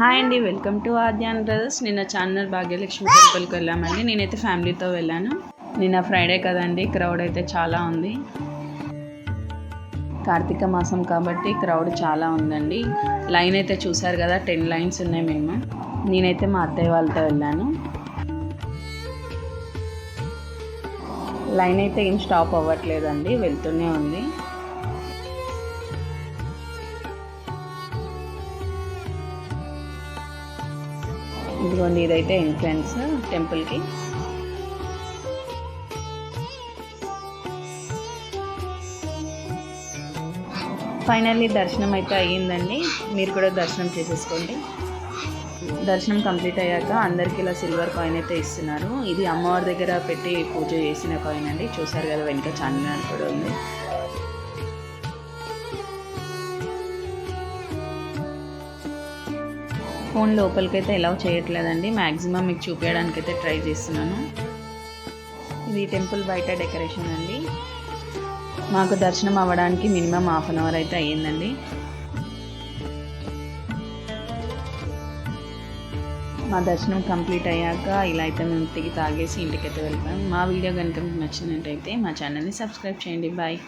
Hi అండి, welcome to ఆద్యాన్ brothers. నిన్న చార్మినార్ భాగ్యలక్ష్మి టెంపుల్కి వెళ్ళామండి. నేనైతే ఫ్యామిలీతో వెళ్ళాను. నిన్న ఫ్రైడే కదండి, క్రౌడ్ అయితే చాలా ఉంది. కార్తీక మాసం కాబట్టి క్రౌడ్ చాలా ఉందండి. లైన్ అయితే చూసారు కదా, 10 లైన్స్ ఉన్నాయి మినిమం. నేనైతే మా అత్తయ్య వాళ్ళతో వెళ్ళాను. లైన్ అయితే ఏం స్టాప్ అవ్వట్లేదండి, వెళ్తూనే ఉంది. ఇదిగోండి, ఇదైతే ఎంట్రన్స్ టెంపుల్కి. ఫైనల్లీ దర్శనం అయితే అయ్యిందండి. మీరు కూడా దర్శనం చేసేసుకోండి. దర్శనం కంప్లీట్ అయ్యాక అందరికీ ఇలా సిల్వర్ కాయిన్ అయితే ఇస్తున్నారు. ఇది అమ్మవారి దగ్గర పెట్టి పూజ చేసిన కాయిన్ అండి. చూసారు కదా, వెనుక చార్మినార్ కూడా ఉంది. ఫోన్ లోపలికైతే అలౌ చేయట్లేదండి. మ్యాక్సిమం మీకు చూపించడానికైతే ట్రై చేస్తున్నాను. ఇది టెంపుల్ బయట డెకరేషన్ అండి. మాకు దర్శనం అవ్వడానికి మినిమం ½ అన్ అవర్ అయితే అయ్యిందండి. మా దర్శనం కంప్లీట్ అయ్యాక ఇలా అయితే మేము తాగేసి ఇంటికైతే వెళ్ళిపోయాం. మా వీడియో కనుక మీకు నచ్చినట్టయితే మా ఛానల్ని సబ్స్క్రైబ్ చేయండి. బాయ్.